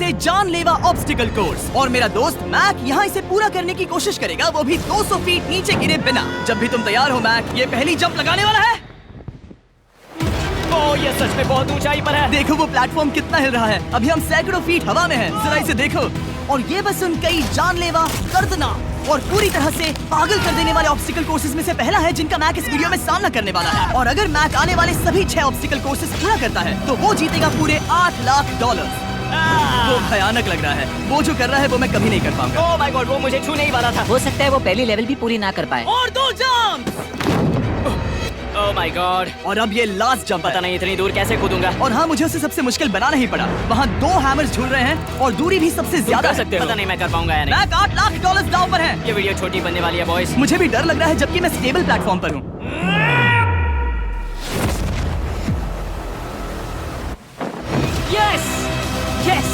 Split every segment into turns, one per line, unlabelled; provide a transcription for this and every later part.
से जानलेवा obstacle course और मेरा दोस्त मैक यहाँ इसे पूरा करने की कोशिश करेगा, वो भी 200 फीट नीचे गिरे बिना। जब भी तुम तैयार हो मैक, ये पहली जंप लगाने वाला है।
ओह, ये सच में बहुत ऊंचाई पर है।
देखो वो प्लेटफॉर्म कितना हिल रहा है। अभी हम सैकड़ों फीट हवा में हैं। जरा इसे देखो। और ये बस उन कई जानलेवा, दर्दनाक और पूरी तरह से पागल कर देने वाले ऑब्स्टिकल कोर्सेज में से पहला है जिनका मैक इस वीडियो में सामना करने वाला है। और अगर मैक आने वाले सभी 6 ऑब्स्टिकल कोर्सेज पूरा करता है तो वो जीतेगा पूरे $8 लाख। वो भयानक लग रहा है। वो जो कर रहा है वो मैं कभी नहीं कर पाऊंगा।
ओह माय गॉड, वो मुझे छू नहीं वाला था।
हो सकता है वो पहली लेवल भी पूरी ना कर पाए।
और 2 जंप।
Oh my God.
और अब ये लास्ट जंप।
पता नहीं इतनी दूर कैसे कूदूंगा।
और हाँ, मुझे उसे सबसे मुश्किल बनाना ही पड़ा। वहाँ 2 हैमर्स झूल रहे हैं और दूरी भी सबसे ज्यादा
कर सकते हो। पता नहीं मैं कर पाऊंगा या नहीं।
मैक $8 लाख दांव पर है।
ये वीडियो छोटी बनने वाली है बॉयज।
मुझे भी डर लग रहा है जबकि मैं स्टेबल प्लेटफॉर्म पर हूँ।
Yes yes.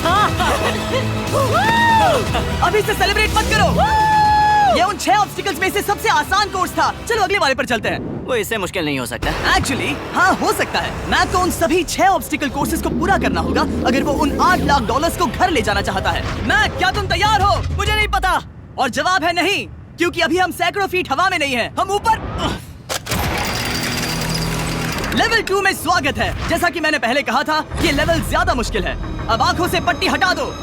अभी से सेलिब्रेट मत करो। ये उन 6 ऑब्स्टिकल्स में से सबसे आसान कोर्स था। चलो अगले वाले पर चलते हैं।
वो इससे मुश्किल नहीं हो सकता।
एक्चुअली हाँ, हो सकता है। मैक को उन सभी 6 ऑब्स्टिकल कोर्सेज को पूरा करना होगा अगर वो उन $8 लाख को घर ले जाना चाहता है। मैक, क्या तुम तैयार हो?
मुझे नहीं पता।
और जवाब है नहीं, क्योंकि अभी हम सैकड़ों फीट हवा में नहीं हैं। हम ऊपर। लेवल 2 में स्वागत है। जैसा कि मैंने पहले कहा था, ये लेवल ज्यादा मुश्किल है। अब आंखों से पट्टी हटा दो।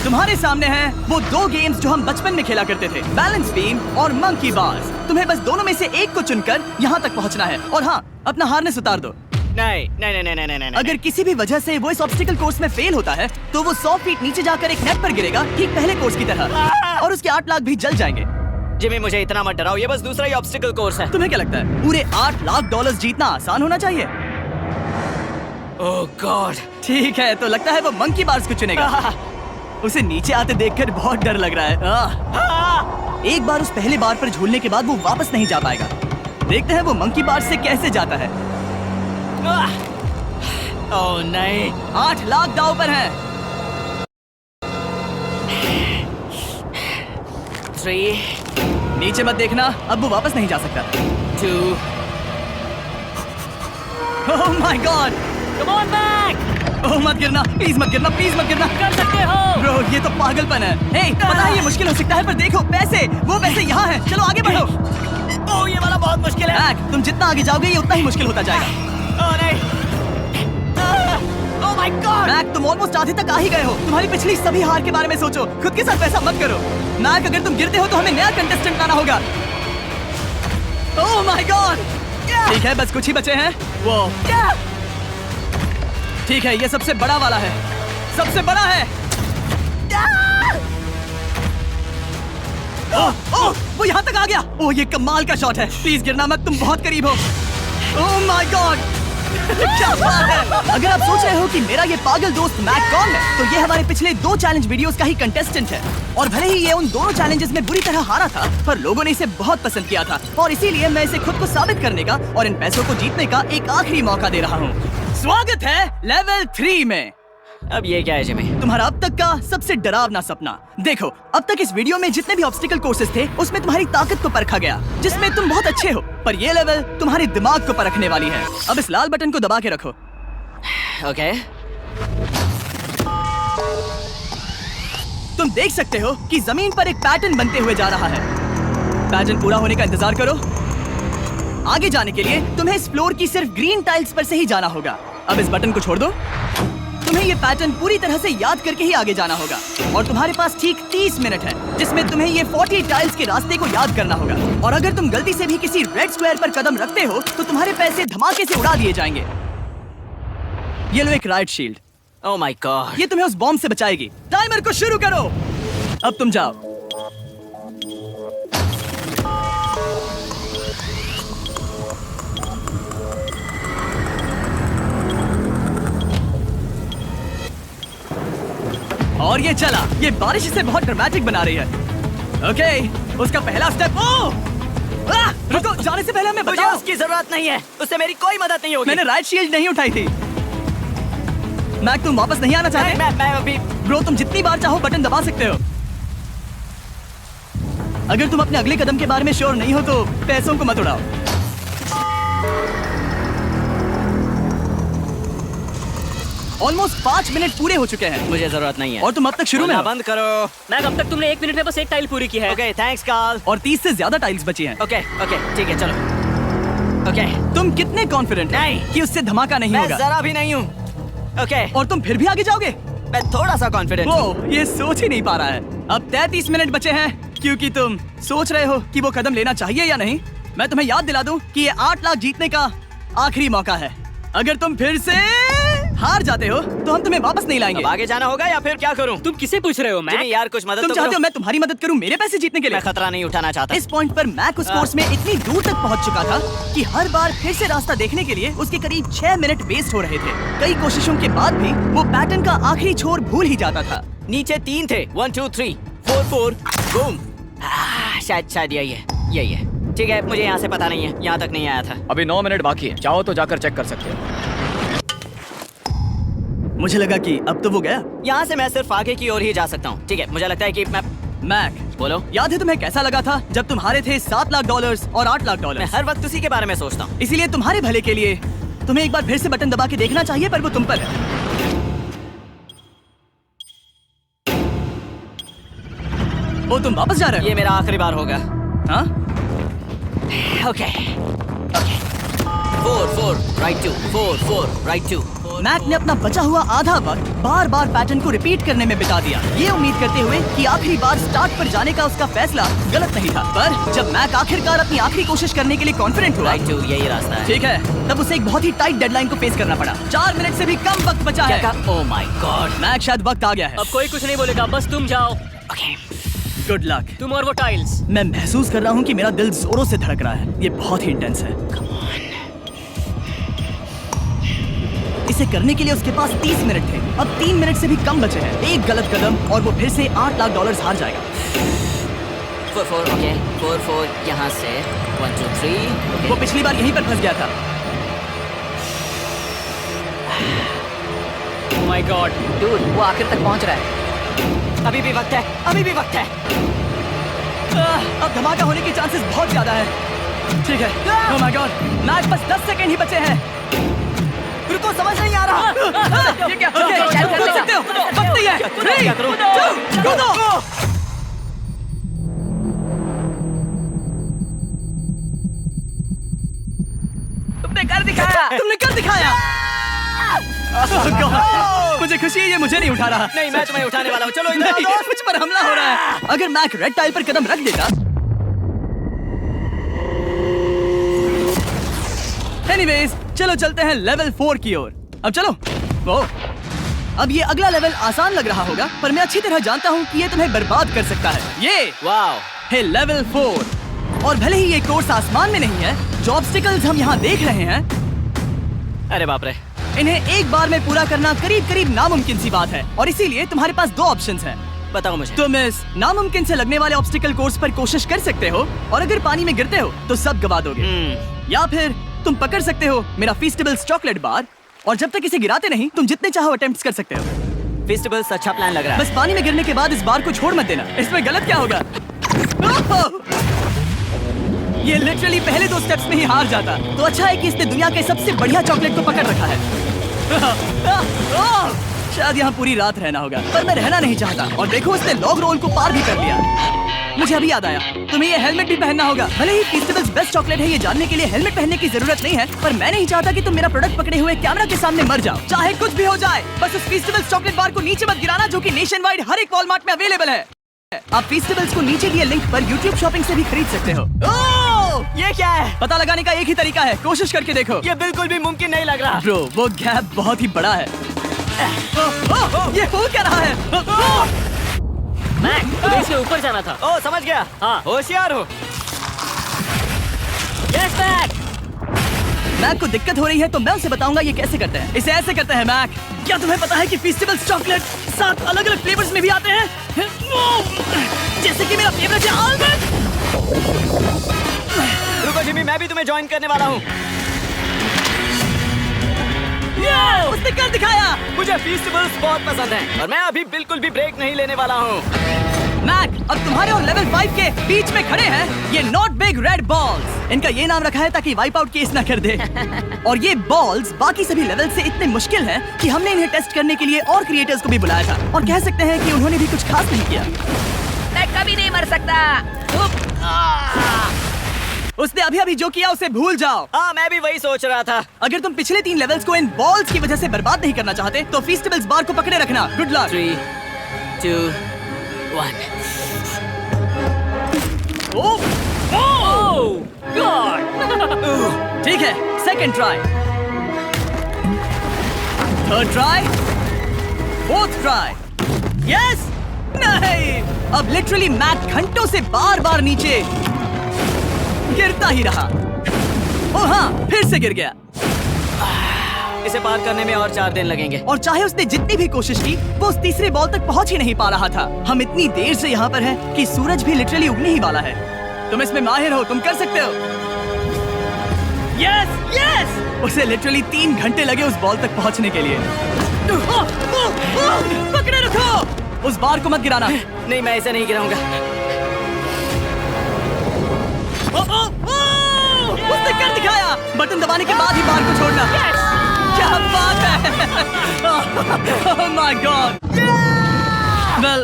तुम्हारे सामने हैं वो 2 गेम्स जो हम बचपन में खेला करते थे, बैलेंस बीम और मंकी बार्स। तुम्हें बस दोनों में से एक को चुनकर यहाँ तक पहुँचना है। और हाँ, अपना हार्नेस उतार दो।
नहीं नहीं नहीं नहीं नहीं नहीं।
अगर किसी भी वजह से वो इस ऑब्स्टिकल कोर्स में फेल होता है तो वो 100 फीट नीचे जाकर एक नेट पर गिरेगा, ठीक पहले कोर्स की तरह। और उसके $8 लाख भी जल जाएंगे।
जिमी, मुझे इतना मत डराओ। ये बस दूसरा ही ऑब्स्टिकल कोर्स है।
तुम्हें क्या लगता है पूरे $8 लाख जीतना आसान होना चाहिए?
ओह गॉड।
ठीक है, तो लगता है वो मंकी बार्स को चुनेगा। उसे नीचे आते देखकर बहुत डर लग रहा है। एक बार उस पहले बार पर झूलने के बाद वो वापस नहीं जा पाएगा। देखते हैं वो मंकी बार्स से कैसे जाता है।
ओह नहीं।
$8 लाख दांव पर है।
3
नीचे मत देखना, अब वो वापस नहीं जा सकता।
2
oh my God.
Come on back.
Oh मत गिरना, प्लीज मत गिरना, प्लीज मत गिरना।
कर सकते हो।
ब्रो, ये तो पागलपन है। हे, पता है ये मुश्किल हो सकता है, पर देखो पैसे, वो पैसे यहाँ हैं। चलो आगे बढ़ो।
ओह, ये वाला बहुत मुश्किल है।
मैक, तुम जितना आगे जाओगे ये उतना ही मुश्किल होता जाएगा।
ओह नहीं। ओह माय गॉड।
मैक, तुम ऑलमोस्ट आधे तक आ ही गए हो। तुम्हारी पिछली सभी हार के बारे में सोचो। खुद के साथ वैसा मत करो। मैक, अगर तुम गिरते हो तो हमें नया कंटेस्टेंट लाना होगा। ओह माय गॉड। ठीक है, बस कुछ ही बचे हैं। वो ठीक है, ये सबसे बड़ा वाला है। सबसे बड़ा है। ओह, ओह, वो यहाँ तक आ गया। ओह, ये कमाल का शॉट है। प्लीज गिरना मत, तुम बहुत करीब हो। ओह माय गॉड, क्या बात है। अगर आप सोच रहे हो कि मेरा ये पागल दोस्त मैक कौन है, तो ये हमारे पिछले 2 चैलेंज वीडियोस का ही कंटेस्टेंट है। और भले ही ये उन दोनों चैलेंजेस में बुरी तरह हारा था, पर लोगों ने इसे बहुत पसंद किया था। और इसीलिए मैं इसे खुद को साबित करने का और इन पैसों को जीतने का एक आखिरी मौका दे रहा हूँ। स्वागत है लेवल 3 में।
अब ये क्या है जिमी?
तुम्हारा अब तक का सबसे डरावना सपना। देखो, अब तक इस वीडियो में जितने भी ऑब्स्टिकल कोर्सेज थे उसमें तुम्हारी ताकत को परखा गया, जिसमें तुम बहुत अच्छे हो। पर ये लेवल तुम्हारे दिमाग को परखने वाली है। अब इस लाल बटन को दबा के रखो।
ओके।
तुम देख सकते हो कि जमीन पर एक पैटर्न बनते हुए जा रहा है। पैटर्न पूरा होने का इंतजार करो। आगे जाने के लिए तुम्हें इस फ्लोर की सिर्फ ग्रीन टाइल्स पर से ही जाना होगा। अब इस बटन को छोड़ दो। तुम्हें ये पैटर्न पूरी तरह से याद करके ही आगे जाना होगा। और तुम्हारे पास ठीक 30 मिनट है, जिसमें तुम्हें ये 40 टाइल्स के रास्ते को याद करना होगा। और अगर तुम गलती से भी किसी रेड स्क्वायर पर कदम रखते हो तो तुम्हारे पैसे धमाके से उड़ा दिए जाएंगे। ये लो एक right shield.
Oh my God.
ये तुम्हें उस बॉम्ब से बचाएगी। टाइमर को शुरू करो। अब तुम जाओ। और ये चला। ये बारिश इसे बहुत ड्रामेटिक बना रही है। ओके, उसका पहला स्टेप। रुको, जाने से पहले हमें
मुझे
बताओ।
उसकी जरूरत नहीं है। उससे मेरी कोई मदद नहीं होगी।
मैंने राइट शील्ड नहीं उठाई थी। मैक, तुम वापस नहीं आना चाहते?
मैं अभी।
ब्रो, तुम जितनी बार चाहो बटन दबा सकते हो। अगर तुम अपने अगले कदम के बारे में श्योर नहीं हो तो पैसों को मत उड़ाओ। ऑलमोस्ट 5 मिनट पूरे हो चुके हैं
मुझे जरूरत नहीं है।
और तुम अब तक शुरू में
बोलना
हो।
बंद करो।
मैक, अब तक तुमने 1 मिनट में बस एक टाइल पूरी की है।
Okay thanks Carl.
और 30 से ज्यादा टाइल्स बची हैं।
ओके ओके ठीक है चलो। ओके
तुम कितने कॉन्फिडेंट
नहीं।
कि उससे धमाका नहीं
मैं
होगा?
जरा भी नहीं हूँ। ओके
और तुम फिर भी आगे जाओगे?
मैं थोड़ा सा कॉन्फिडेंट हूँ।
वो ये सोच ही नहीं पा रहा है। अब 33 मिनट बचे हैं क्योंकि तुम सोच रहे हो कि वो कदम लेना चाहिए या नहीं। मैं तुम्हें याद दिला दूं कि ये 8 लाख जीतने का आखिरी मौका है। अगर तुम फिर से हार जाते हो तो हम तुम्हें वापस नहीं लाएंगे।
अब आगे जाना होगा या फिर क्या करूँ?
तुम किसे पूछ रहे हो मैक?
जिमी यार कुछ मदद
तुम
तो
चाहते हो
करो।
मैं तुम्हारी मदद करूं मेरे पैसे जीतने के लिए?
मैं खतरा नहीं उठाना चाहता।
इस पॉइंट पर मैक उस कोर्स में इतनी दूर तक पहुंच चुका था कि हर बार फिर से रास्ता देखने के लिए उसके करीब 6 मिनट वेस्ट हो रहे थे। कई कोशिशों के बाद भी वो पैटर्न का आखिरी छोर भूल ही जाता था।
नीचे 3 थे। 1 2 3 4 4 बूम। शायद यही है। ठीक है मुझे यहाँ से पता नहीं है, यहाँ तक नहीं आया था।
अभी 9 मिनट बाकी है, चाहो तो जाकर चेक कर सकते हो।
मुझे लगा कि अब तो वो गया।
यहाँ से मैं सिर्फ आगे की ओर ही जा सकता हूँ। ठीक है मुझे लगता है कि मैं
मैक
बोलो।
याद है तुम्हें कैसा लगा था जब तुम हारे थे $7 लाख और $8 लाख?
मैं हर वक्त उसी के बारे में सोचता हूँ।
इसीलिए तुम्हारे भले के लिए तुम्हें एक बार फिर से बटन दबा के देखना चाहिए, पर वो तुम पर है। ओ तुम वापस जा रहे हो?
ये मेरा आखिरी बार होगा।
हाँ?
Okay 4 4 right 2 4 4 right 2।
मैक ने अपना बचा हुआ आधा वक्त बार बार पैटर्न को रिपीट करने में बिता दिया, ये उम्मीद करते हुए कि आखिरी बार स्टार्ट पर जाने का उसका फैसला गलत नहीं था। पर जब मैक आखिरकार अपनी आखिरी कोशिश करने के लिए कॉन्फिडेंट हुआ,
राइट 2 यही रास्ता है।
ठीक है, तब उसे एक बहुत ही टाइट डेडलाइन को फेस करना पड़ा। 4 मिनट से भी कम वक्त बचा
क्या
है।
कहा? ओह माय गॉड।
मैक शायद वक्त आ गया है।
अब कोई कुछ नहीं बोलेगा, बस तुम जाओ।
Okay
good luck.
तुम और वो टाइल्स।
मैं महसूस कर रहा हूँ कि मेरा दिल जोरों से धड़क रहा है। ये बहुत ही इंटेंस है। इसे करने के लिए उसके पास 30 मिनट थे। अब 3 मिनट से भी कम बचे हैं। एक गलत कदम और वो फिर से $8 लाख हार जाएगा।
4 4 ओके 4 4 यहाँ से 1 2 3।
वो पिछली बार यहीं पर फंस गया था।
ओह माय गॉड।
डूड, वो आखिर तक पहुंच रहा है।
अभी भी वक्त है, अभी भी वक्त है।
अब धमाका होने के चांसेस बहुत ज्यादा है। ठीक है। ओह माय गॉड, मैच बस 10 सेकंड ही बचे हैं।
रुको समझ नहीं आ रहा।
ये क्या? कूद सकते हो? वक्त नहीं है। 3 2 कूदो। तुमने कर दिखाया। Oh God, मुझे खुशी है ये मुझे नहीं उठा रहा।
नहीं मैं तुम्हें उठाने वाला हूँ। चलो इधर आओ
नहीं,
दोस्त।
मुझ पर हमला हो रहा है। अगर मैक रेड टाइल पर कदम रख देता। एनीवेज, चलो चलते हैं लेवल 4 की ओर। अब चलो। वो अब ये अगला लेवल आसान लग रहा होगा, पर मैं अच्छी तरह जानता हूँ कि ये तुम्हें बर्बाद कर सकता है। ये
वाओ
है लेवल 4। और भले ही ये कोर्स आसमान में नहीं है, जो ऑब्स्टिकल्स हम यहाँ देख रहे हैं,
अरे बाप रे।
इन्हें एक बार में पूरा करना करीब करीब नामुमकिन सी बात है। और इसीलिए तुम्हारे पास 2 ऑप्शंस हैं।
बताओ मुझे।
तुम इस नामुमकिन से लगने वाले ऑब्स्टिकल कोर्स पर कोशिश कर सकते हो, और अगर पानी में गिरते हो तो सब गवा दोगे। या फिर तुम पकड़ सकते हो मेरा फीस्टेबल्स चॉकलेट बार, और जब तक इसे गिराते नहीं तुम जितने चाहो अटेम्प्ट्स कर सकते हो।
फेस्टिवल्स अच्छा प्लान लग रहा है।
बस पानी में गिरने के बाद इस बार को छोड़ मत देना। इसमें गलत क्या होगा? ओह! ये लिटरली पहले 2 स्टेप्स में ही हार जाता। तो अच्छा है कि इसने दुनिया के सबसे बढ़िया चॉकलेट को पकड़ रखा है। ओह! शायद यहाँ पूरी रात रहना होगा, पर मैं रहना नहीं चाहता। और देखो उसने लॉग रोल को पार भी कर लिया। मुझे अभी याद आया, तुम्हें ये हेलमेट भी पहनना होगा। भले ही फेस्टिवल्स बेस्ट चॉकलेट है, ये जानने के लिए हेलमेट पहनने की जरूरत नहीं है, पर मैं नहीं चाहता कि तुम मेरा प्रोडक्ट पकड़े हुए कैमरा के सामने मर जाओ। चाहे कुछ भी हो जाए, बस उस फेस्टिवल्स चॉकलेट बार को नीचे मत गिराना, जो कि नेशन वाइड हर एक वॉलमार्ट में अवेलेबल है। आप फेस्टिवल्स को नीचे दिए लिंक पर YouTube शॉपिंग से भी खरीद सकते हो। ओह!
ये क्या है?
पता लगाने का एक ही तरीका है, कोशिश करके देखो।
ये बिल्कुल भी मुमकिन नहीं लग रहा।
ब्रो, वो गैप बहुत ही बड़ा है। ये हो क्या रहा है?
मैक, तुम्हें इसके ऊपर जाना था।
ओ समझ गया।
हाँ।
होशियार हो।
Yes Mac.
मैक को दिक्कत हो रही है तो मैं उसे बताऊंगा ये कैसे करते हैं। इसे ऐसे करते हैं मैक। क्या तुम्हें पता है कि फेस्टिवल्स चॉकलेट 7 अलग अलग फ्लेवर्स में भी आते हैं? जैसे कि मेरा फेवरेट है आलमंड।
रुको जिमी, मैं भी तुम्हें ज्वाइन करने वाला हूँ।
उसने कर दिखाया।
मुझे फेस्टिवल्स बहुत पसंद हैं और मैं अभी बिल्कुल भी ब्रेक नहीं लेने वाला हूँ।
मैक, अब तुम्हारे और लेवल 5 के बीच में खड़े हैं ये नॉट बिग रेड बॉल्स। इनका ये नाम रखा है ताकि वाइप आउट केस ना कर दे। और ये बॉल्स बाकी सभी लेवल से इतने मुश्किल हैं कि हमने इन्हें टेस्ट करने के लिए और क्रिएटर्स को भी बुलाया था, और कह सकते हैं कि उन्होंने भी कुछ खास नहीं किया।
मैं कभी नहीं मर सकता।
उसने अभी अभी जो किया उसे भूल जाओ।
हाँ, मैं भी वही सोच रहा था।
अगर तुम पिछले 3 लेवल्स को इन बॉल्स की वजह से बर्बाद नहीं करना चाहते तो फीस्टेबल्स बार को पकड़े रखना। Good luck.
3, 2, 1।
Oh God!
ठीक है, second try, third try, fourth try. Yes, नहीं, अब लिटरली मैक घंटों से बार बार नीचे गिरता ही रहा। ओ हाँ, फिर से गिर गया।
इसे पार करने में और 4 दिन लगेंगे।
और चाहे उसने जितनी भी कोशिश की, वो उस तीसरे बॉल तक पहुंच ही नहीं पा रहा था। हम इतनी देर से यहाँ पर हैं कि सूरज भी लिटरली उगने ही वाला है। तुम इसमें माहिर हो, तुम कर सकते हो। Yes, yes! उसे लिटरली 3 घंटे लगे उस बॉल तक पहुंचने के लिए। पकड़े रखो, उस बार को मत गिराना।
नहीं, मैं इसे नहीं गिराऊंगा।
उसने कर दिखाया। बटन दबाने के बाद ही बार को छोड़ना। क्या बात है! Oh my God! Well,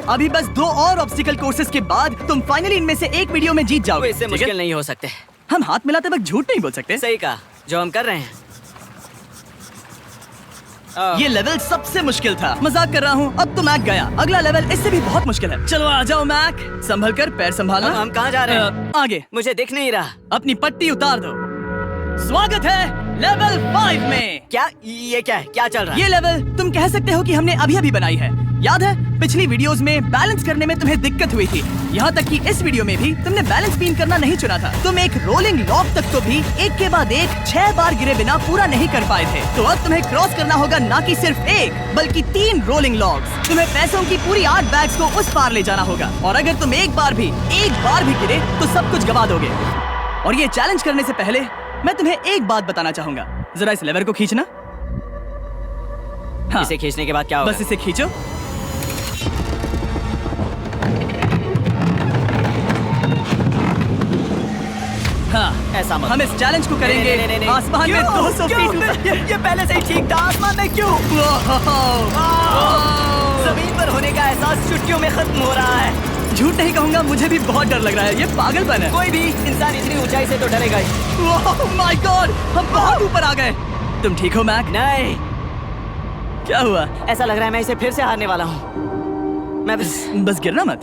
अभी बस 2 और ऑब्स्टिकल कोर्सेज के बाद तुम फाइनली इनमें से एक वीडियो में जीत
वो
जाओगे।
इससे
ठीक है?
मुश्किल नहीं हो सकते।
हम हाथ मिलाते वक्त झूठ नहीं बोल सकते।
सही कहा, जो हम कर रहे हैं।
ये लेवल सबसे मुश्किल था। मजाक कर रहा हूँ। अब तो मैक गया। अगला लेवल इससे भी बहुत मुश्किल है। चलो आ जाओ मैक, संभल कर, पैर संभालना।
हम कहाँ जा रहे हैं?
आगे।
मुझे दिख नहीं रहा।
अपनी पट्टी उतार दो। स्वागत है लेवल 5 में।
क्या ये क्या है? क्या चल रहा है?
ये लेवल तुम कह सकते हो कि हमने अभी अभी बनाई है। याद है पिछली वीडियोस में बैलेंस करने में तुम्हें दिक्कत हुई थी। यहाँ तक कि इस वीडियो में भी तुमने बैलेंस बीन करना नहीं चुना था। तुम एक रोलिंग लॉक तक तो भी एक के बाद एक 6 बार गिरे बिना पूरा नहीं कर पाए थे। तो अब तुम्हें क्रॉस करना होगा ना कि सिर्फ 1 बल्कि 3 रोलिंग लॉक्स। तुम्हें पैसों की पूरी 8 बैग्स को उस पार ले जाना होगा, और अगर तुम एक बार भी गिरे तो सब कुछ गवा दोगे। और ये चैलेंज करने से पहले मैं तुम्हें एक बात बताना चाहूंगा। जरा इस लेवर को खींचना। हाँ,
इसे खींचने के बाद क्या होगा?
बस इसे खींचो। हाँ,
ऐसा मत।
हम इस चैलेंज को करेंगे
नहीं।
आसमान में 200 फीट ऊपर।
ये पहले से ही ठीक था। आसमान में क्यों? जमीन पर होने का एहसास चुटकियों में खत्म हो रहा है।
झूठ नहीं कहूंगा, मुझे भी बहुत डर लग रहा है। ये पागलपन है।
कोई भी इंसान इतनी ऊंचाई से तो डरेगा ही।
ओह माय गॉड, हम बहुत ऊपर आ गए। तुम ठीक हो मैक?
नहीं,
क्या हुआ?
ऐसा लग रहा है मैं इसे फिर से हारने वाला हूँ। मैं
बस गिरना मत।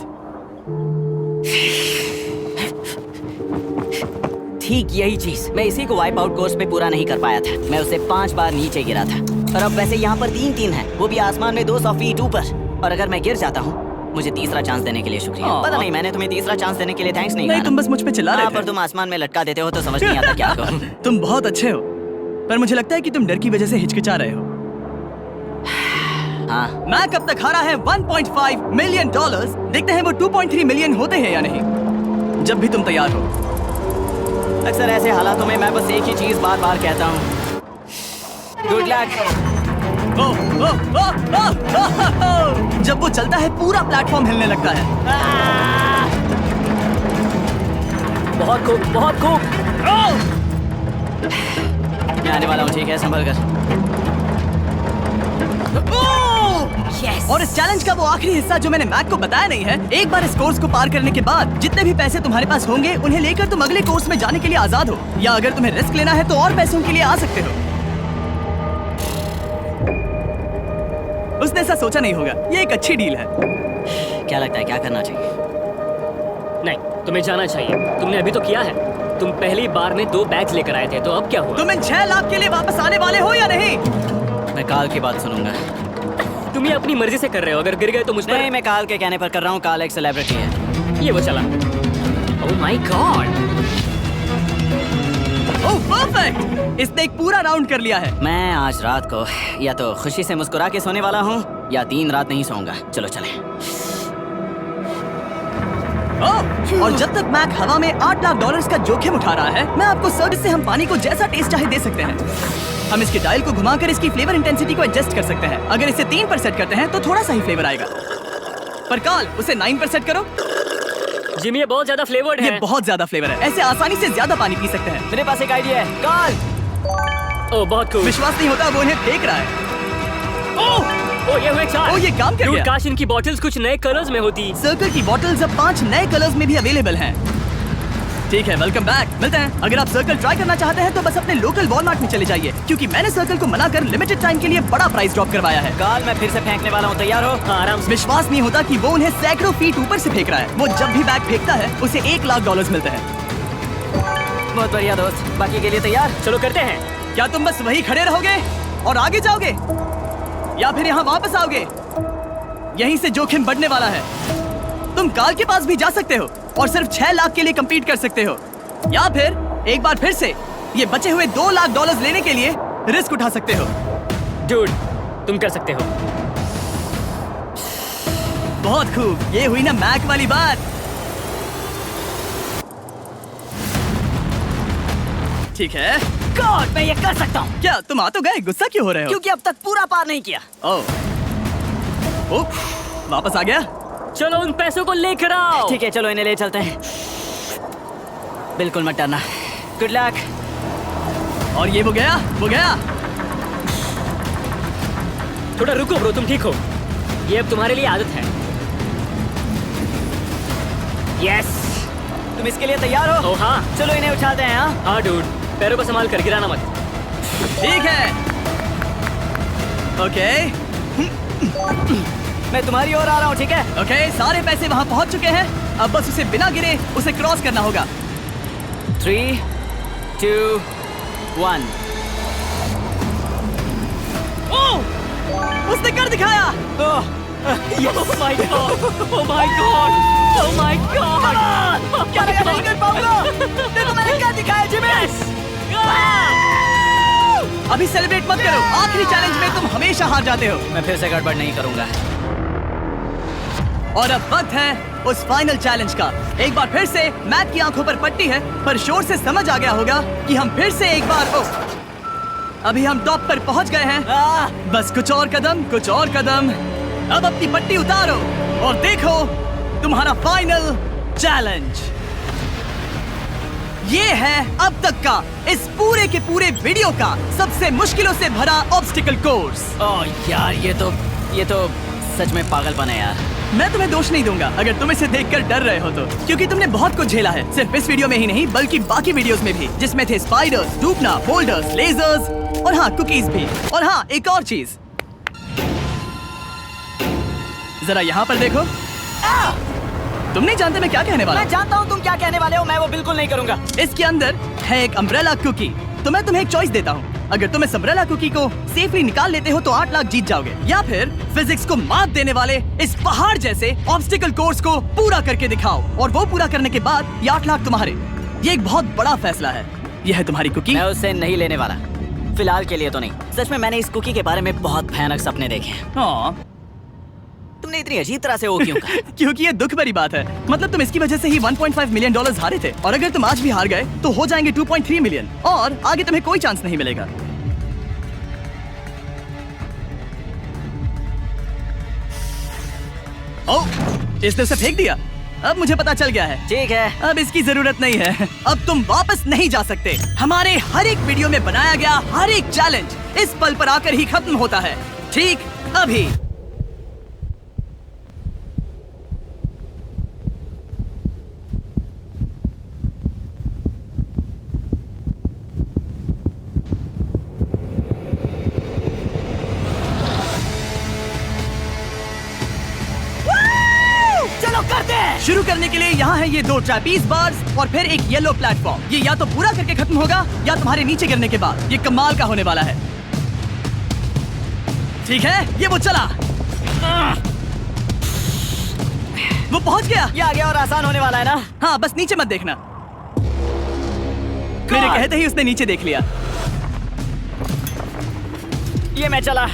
ठीक यही चीज, मैं इसी को वाइप आउट कोर्स में पूरा नहीं कर पाया था। मैं उसे 5 बार नीचे गिरा था, और अब वैसे यहाँ पर 3 हैं, वो भी आसमान में 200 फीट ऊपर। और अगर मैं गिर जाता हूँ, मुझे तीसरा चांस देने के लिए शुक्रिया। पता नहीं, मैंने तुम्हें तीसरा चांस देने के लिए थैंक्स नहीं कहा।
तुम बस मुझ पे चिल्ला रहे थे।
पर तुम आसमान में लटका देते हो तो समझ नहीं आता क्या करूं।
तुम बहुत अच्छे हो, पर मुझे लगता है कि तुम डर की वजह से हिचकिचा रहे हो।
हाँ,
मैक अब तक हारा है $1.5 मिलियन। देखते हैं वो 2.3 मिलियन होते हैं या नहीं। जब भी तुम तैयार हो।
अक्सर ऐसे हालातों में मैं बस एक ही चीज बार बार कहता हूँ, गुड लक।
जब वो चलता है पूरा प्लेटफॉर्म हिलने लगता है।
बहुत खूब, बहुत खूब।
मैं आने वाला हूँ, ठीक है, संभल कर।
और इस चैलेंज का वो आखिरी हिस्सा जो मैंने मैक को बताया नहीं है, एक बार इस कोर्स को पार करने के बाद जितने भी पैसे तुम्हारे पास होंगे उन्हें लेकर तुम अगले कोर्स में जाने के लिए आजाद हो, या अगर तुम्हें रिस्क लेना है तो और पैसों के लिए आ सकते हो। उसने ऐसा सोचा नहीं होगा। ये एक अच्छी डील है।
क्या लगता है क्या करना चाहिए?
नहीं, तुम्हें जाना चाहिए। तुमने अभी तो किया है। तुम पहली बार में 2 बैग्स लेकर आए थे, तो अब क्या हुआ?
तुम इन 6 लाख के लिए वापस आने वाले हो या नहीं?
मैं काल की बात सुनूंगा।
तुम ये अपनी मर्जी से कर रहे हो। अगर गिर गए तो मुझ पर।
नहीं, मैं काल के कहने पर कर रहा हूँ। काल एक सेलिब्रिटी है।
ये वो चला। ओह माय गॉड,
ओह परफेक्ट! इसने एक पूरा राउंड कर लिया है।
मैं आज रात को या तो खुशी से मुस्कुरा के सोने वाला हूँ, या 3 रात नहीं सोऊंगा। चलो चलें।
और जब तक मैक हवा में $8 लाख का जोखिम उठा रहा है, मैं आपको सर्विस से हम पानी को जैसा टेस्ट चाहे दे सकते हैं। हम इसके डायल को घुमाकर इसकी फ्लेवर इंटेंसिटी को एडजस्ट कर सकते हैं। अगर इसे 3 पर सेट करते हैं तो थोड़ा सा ही फ्लेवर आएगा। पर काल उसे 9 पर सेट करो।
जिमी ये बहुत ज्यादा फ्लेवर्ड
ये
है।
बहुत ज्यादा फ्लेवर है, ऐसे आसानी से ज्यादा पानी पी सकते हैं।
मेरे पास एक आइडिया है। कॉल।
ओह बहुत कूल।
विश्वास नहीं होता वो इन्हें फेंक रहा है।
ओह ये हुए 4।
ओह, ये काम कर
Dude,
गया।
काश इनकी बॉटल्स कुछ नए कलर्स में होती।
सर्कल की बॉटल्स अब 5 नए कलर्स में भी अवेलेबल हैं। ठीक है, वेलकम बैक। मिलते हैं। अगर आप सर्कल ट्राई करना चाहते हैं तो बस अपने लोकल वॉलमार्ट में चले जाइए, क्योंकि मैंने सर्कल को मना कर लिमिटेड टाइम के लिए बड़ा प्राइस ड्रॉप करवाया है।
कॉल, मैं फिर से फेंकने वाला हूँ, तैयार हो?
हाँ आराम से।
विश्वास नहीं होता कि वो उन्हें सैकड़ों फीट ऊपर से फेंक रहा है। वो जब भी बैग फेंकता है उसे $1,00,000 मिलते हैं।
बहुत बढ़िया दोस्त, बाकी के लिए तैयार?
चलो करते हैं।
क्या तुम बस वही खड़े रहोगे और आगे जाओगे, या फिर यहाँ वापस आओगे? यहीं से जोखिम बढ़ने वाला है। तुम काल के पास भी जा सकते हो और सिर्फ 6 लाख के लिए compete कर सकते हो, या फिर एक बार फिर से ये बचे हुए $2,00,000 लेने के लिए रिस्क उठा सकते हो।
Dude, तुम कर सकते हो।
बहुत खूब, ये हुई ना मैक वाली बात। ठीक है।
गॉड, मैं ये कर सकता हूँ।
क्या तुम आ तो गए, गुस्सा क्यों हो रहे हो?
क्योंकि अब तक पूरा पार नहीं किया।
ओह, वापस आ गया।
चलो उन पैसों को लेकर आओ।
ठीक है, चलो इन्हें ले चलते हैं। बिल्कुल मत डरना। Good luck.
और ये वो गया।
थोड़ा रुको ब्रो, तुम ठीक हो? ये अब तुम्हारे लिए आदत है। यस।
तुम इसके लिए तैयार हो?
ओह हाँ।
चलो इन्हें उठाते हैं। हाँ,
हाँ डूड, पैरों को संभाल कर, गिराना मत।
ठीक है। ओके
मैं तुम्हारी ओर आ रहा हूँ, ठीक है?
ओके, सारे पैसे वहाँ पहुँच चुके हैं। अब बस उसे बिना गिरे उसे क्रॉस करना होगा।
3, 2, 1।
ओह, उसने कर दिखाया।
ओह,
Oh my god! Oh my god! Oh my god!
क्या लगा नहीं कर पाऊंगा? देखो मैंने क्या दिखाया जिमी।
अभी सेलिब्रेट मत करो, आखिरी चैलेंज में तुम हमेशा हार जाते हो।
मैं फिर से गड़बड़ नहीं करूंगा।
और अब वक्त है उस फाइनल चैलेंज का। एक बार फिर से मैक की आंखों पर पट्टी है, पर शोर से समझ आ गया होगा कि हम फिर से एक बार अभी हम टॉप पर पहुंच गए हैं। बस कुछ और कदम। अब अपनी पट्टी उतारो और देखो तुम्हारा फाइनल चैलेंज। ये है अब तक का इस पूरे के पूरे वीडियो का सबसे मुश्किलों से भरा ऑब्स्टिकल कोर्स।
ओह यार, ये तो सच में पागलपन है यार।
मैं तुम्हें दोष नहीं दूंगा अगर तुम इसे देखकर डर रहे हो तो, क्योंकि तुमने बहुत कुछ झेला है, सिर्फ इस वीडियो में ही नहीं बल्कि बाकी वीडियोस में भी, जिसमें थे स्पाइडर्स, डूबना, बोल्डर्स, लेजर्स और हाँ कुकीज भी। और हाँ, एक और चीज, जरा यहाँ पर देखो। तुम नहीं जानते मैं क्या कहने वाला
मैं जानता हूँ तुम क्या कहने वाले हो, मैं वो बिल्कुल नहीं करूंगा।
इसके अंदर है एक अम्ब्रेला कुकी। तो मैं तुम्हें एक चॉइस देता हूँ, अगर तुम इस अम्ब्रेला कुकी को सेफली निकाल लेते हो तो 8 लाख जीत जाओगे, या फिर फिजिक्स को मात देने वाले इस पहाड़ जैसे ऑब्स्टिकल कोर्स को पूरा करके दिखाओ, और वो पूरा करने के बाद ये 8 लाख तुम्हारे। ये एक बहुत बड़ा फैसला है। यह है तुम्हारी कुकी।
मैं उससे नहीं लेने वाला, फिलहाल के लिए तो नहीं। सच में मैंने इस कुकी के बारे में बहुत भयानक सपने देखे हैं।
हाँ,
तुमने इतनी अजीब तरह से वो क्यों कहा?
क्योंकि ये दुख भरी बात है। मतलब तुम इसकी वजह से ही $1.5 मिलियन हारे थे, और अगर तुम आज भी हार गए तो हो जाएंगे 2.3 मिलियन, और आगे तुम्हें कोई चांस नहीं मिलेगा। ओह, इसने उसे फेंक दिया। अब मुझे पता चल गया है।
ठीक है,
अब इसकी जरूरत नहीं है। अब तुम वापस नहीं जा सकते। हमारे हर एक वीडियो में बनाया गया हर एक चैलेंज इस पल पर आकर ही खत्म होता है, ठीक अभी।
चलो करते हैं।
शुरू करने के लिए यहाँ है ये 2 ट्रैपीज बार्स और फिर एक येलो प्लेटफॉर्म। ये या तो पूरा करके खत्म होगा या तुम्हारे नीचे गिरने के बाद। ये कमाल का होने वाला है। ठीक है, ये वो चला, वो पहुंच गया।
ये आगे और आसान होने वाला है ना?
हाँ, बस नीचे मत देखना। मेरे कहते ही उसने नीचे देख लिया।
ये मैं चला।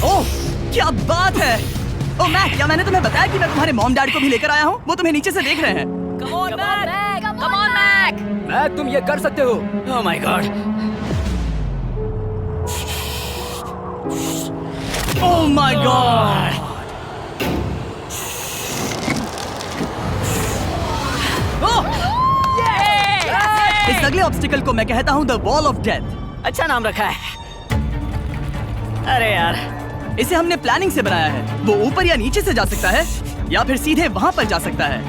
ओह, क्या बात है। ओह मैक, क्या मैंने तुम्हें बताया कि मैं तुम्हारे मॉम डैड को भी लेकर आया हूँ? वो तुम्हें नीचे से देख रहे हैं।
Come on, Mac!
मैक, तुम ये कर सकते हो।
ओह my God.
Oh my God. Obstacle को मैं कहता हूँ द वॉल ऑफ डेथ।
अच्छा नाम रखा है। अरे यार,
इसे हमने प्लानिंग से बनाया है। वो ऊपर या नीचे से जा सकता है या फिर सीधे वहां पर जा सकता है।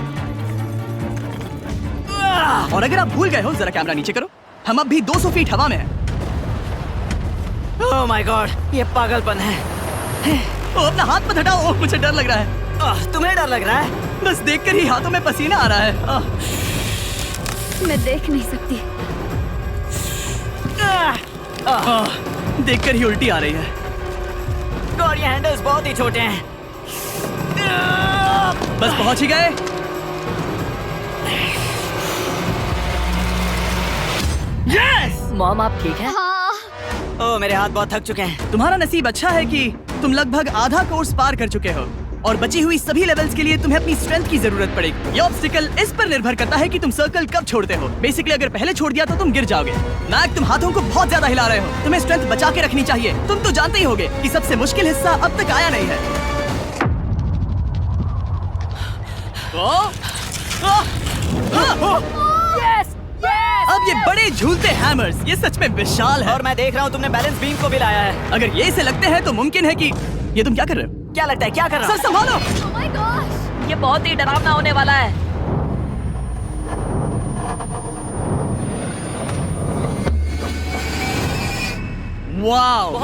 और अगर आप भूल गए हो, जरा कैमरा नीचे करो। हम अब भी 200 फीट हवा में हैं।
ओह माय गॉड, ये पागलपन है।
ओ, अपना हाथ मत हटाओ। ओह, मुझे डर लग रहा है।
तुम्हें डर लग रहा है?
बस देखकर ही हाथों में पसीना आ रहा है।
मैं देख नहीं सकती।
देखकर ही उल्टी आ रही है।
गॉड, ये हैंडल्स बहुत ही छोटे हैं।
बस पहुंच ही गए। यस!
मॉम, आप ठीक हैं?
हाँ।
ओह, मेरे हाथ बहुत थक चुके हैं।
तुम्हारा नसीब अच्छा है कि तुम लगभग आधा कोर्स पार कर चुके हो और बची हुई सभी लेवल्स के लिए तुम्हें अपनी स्ट्रेंथ की जरूरत पड़ेगी। ये ऑब्स्टिकल इस पर निर्भर करता है कि तुम सर्कल कब छोड़ते हो। बेसिकली अगर पहले छोड़ दिया तो तुम गिर जाओगे। मैक, तुम हाथों को बहुत ज्यादा हिला रहे हो। तुम्हें स्ट्रेंथ बचा के रखनी चाहिए। तुम तो जानते ही होगे कि सबसे मुश्किल हिस्सा अब तक आया नहीं है।
Yes yes.
अब ये बड़े झूलते हैमर्स, ये सच में विशाल है।
और मैं देख रहा हूँ तुमने बैलेंस बीम को भी लाया है।
अगर ये इसे लगते हैं तो मुमकिन है कि ये तुम क्या कर रहे हो?
क्या लगता है, क्या कर रहा
सर संभालो।
Oh my gosh!
ये बहुत ही डरावना होने वाला है।
वाओ!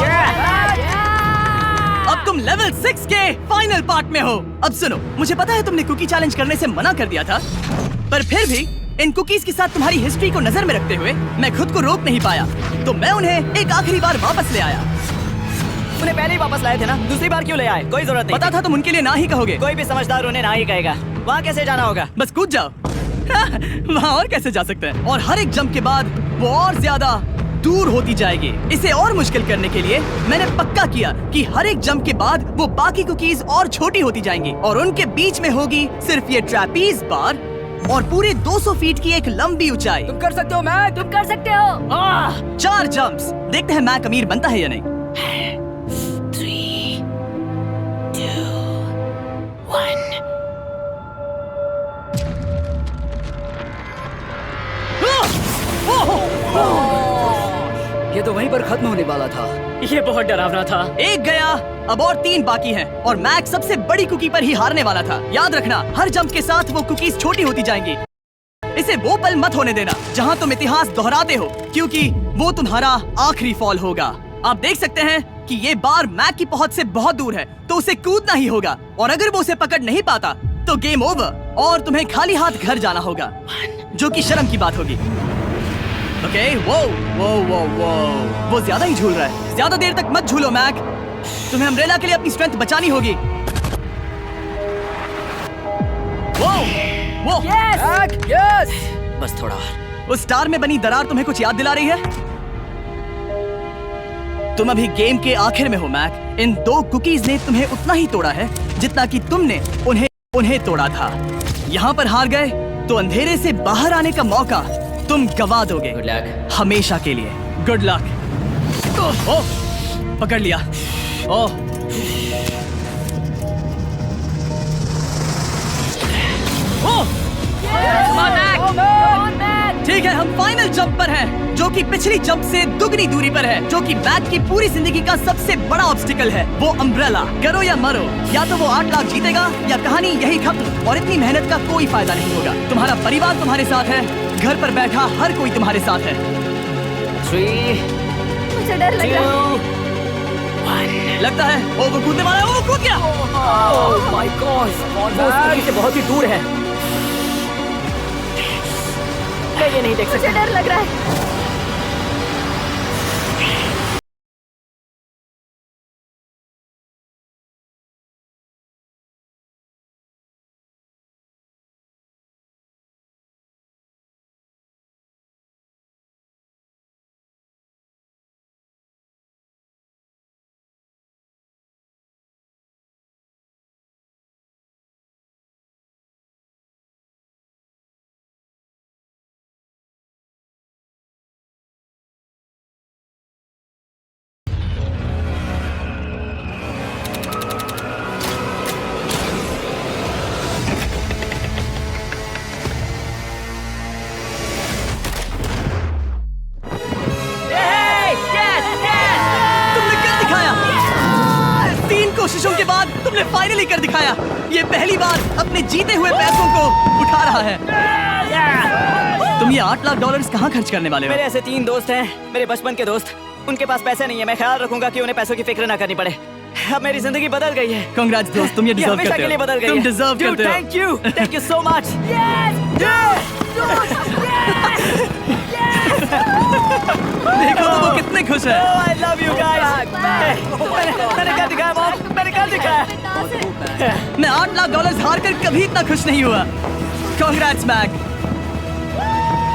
अब तुम लेवल 6 के फाइनल पार्ट में हो। अब सुनो, मुझे पता है तुमने कुकी चैलेंज करने से मना कर दिया था, पर फिर भी इन कुकीज के साथ तुम्हारी हिस्ट्री को नजर में रखते हुए मैं खुद को रोक नहीं पाया, तो मैं उन्हें एक आखिरी बार वापस ले आया।
उन्हें पहले ही वापस लाए थे ना, दूसरी बार क्यों ले आए? कोई जरूरत नहीं।
पता था तुम उनके लिए ना ही कहोगे।
कोई भी समझदार उन्हें ना ही कहेगा। वहाँ कैसे जाना होगा?
बस कूद जाओ। वहाँ और कैसे जा सकते हैं? और हर एक जंप के बाद वो और ज्यादा दूर होती जाएगी। इसे और मुश्किल करने के लिए मैंने पक्का किया कि हर एक जंप के बाद वो बाकी कुकीज और छोटी होती जाएंगी और उनके बीच में होगी सिर्फ ये ट्रैपीज बार और पूरे 200 फीट की एक लंबी ऊंचाई।
तुम कर सकते हो मैक।
तुम कर सकते हो।
4 जंप्स। देखते हैं मैक अमीर बनता है या नहीं।
3, 2, 1।
ये तो वहीं पर खत्म होने वाला था।
ये बहुत डरावना था।
एक गया, अब और 3 बाकी हैं और मैक सबसे बड़ी कुकी पर ही हारने वाला था। याद रखना, हर जंप के साथ वो कुकीज छोटी होती जाएंगी। इसे वो पल मत होने देना जहां तुम इतिहास दोहराते हो, क्योंकि वो तुम्हारा आखिरी फॉल होगा। आप देख सकते हैं कि ये बार मैक की पहुंच से बहुत दूर है, तो उसे कूदना ही होगा और अगर वो उसे पकड़ नहीं पाता तो गेम ओवर और तुम्हें खाली हाथ घर जाना होगा, जो कि शर्म की बात होगी। ओके, वो वो ज्यादा ही झूल रहा है। ज्यादा देर तक मत झूलो मैक, तुम्हें अम्ब्रेला के लिए अपनी स्ट्रेंथ बचानी होगी। वो
मैक, यस।
बस थोड़ा और।
उस स्टार में बनी दरार तुम्हें कुछ याद दिला रही है? तुम अभी गेम के आखिर में हो मैक। इन 2 कुकीज ने तुम्हें उतना ही तोड़ा है जितना कि तुमने उन्हें तोड़ा था। यहाँ पर हार गए तो अंधेरे से बाहर आने का मौका तुम गवा दोगे।
Good luck.
हमेशा के लिए। Good luck. ओह, पकड़ लिया। ओह, ठीक है, हम फाइनल जंप पर हैं, जो कि पिछली जंप से दुगनी दूरी पर है, जो कि मैक की पूरी जिंदगी का सबसे बड़ा ऑब्स्टिकल है, वो अम्ब्रेला। करो या मरो, या तो वो 8 लाख जीतेगा या कहानी यही खत्म और इतनी मेहनत का कोई फायदा नहीं होगा। तुम्हारा परिवार तुम्हारे साथ है, घर पर बैठा हर कोई तुम्हारे साथ है।
3,
मुझे डर लग रहा है।
2, 1।
लगता है ओ वो कूदने वाला है। ओ कूद गया।
ओह माय गॉड, वो उस कुकी से बहुत ही दूर है।
मैं ये नहीं देख सकता।
मुझे डर लग रहा है।
कोशिशों के बाद तुमने फाइनली कर दिखाया। ये पहली बार अपने जीते हुए पैसों को उठा रहा है। तुम ये $8 लाख कहाँ खर्च करने वाले हो?
मेरे ऐसे 3 दोस्त हैं, मेरे बचपन के दोस्त। उनके पास पैसे नहीं है। मैं ख्याल रखूंगा कि उन्हें पैसों की फिक्र ना करनी पड़े। अब मेरी जिंदगी बदल गई है।
Congrats दोस्त, तुम ये डिजर्व
हमेशा
करते
के लिए
हो।
बदल गई
तुम
है।
डिजर्व करते हो।
Thank you so much.
देखो तो वो कितने खुश है।
I love you guys. मैंने कर दिखाया मॉम, मैंने कर दिखाया।
मैं $8 लाख हार कर कभी इतना खुश नहीं हुआ। Congrats Mac.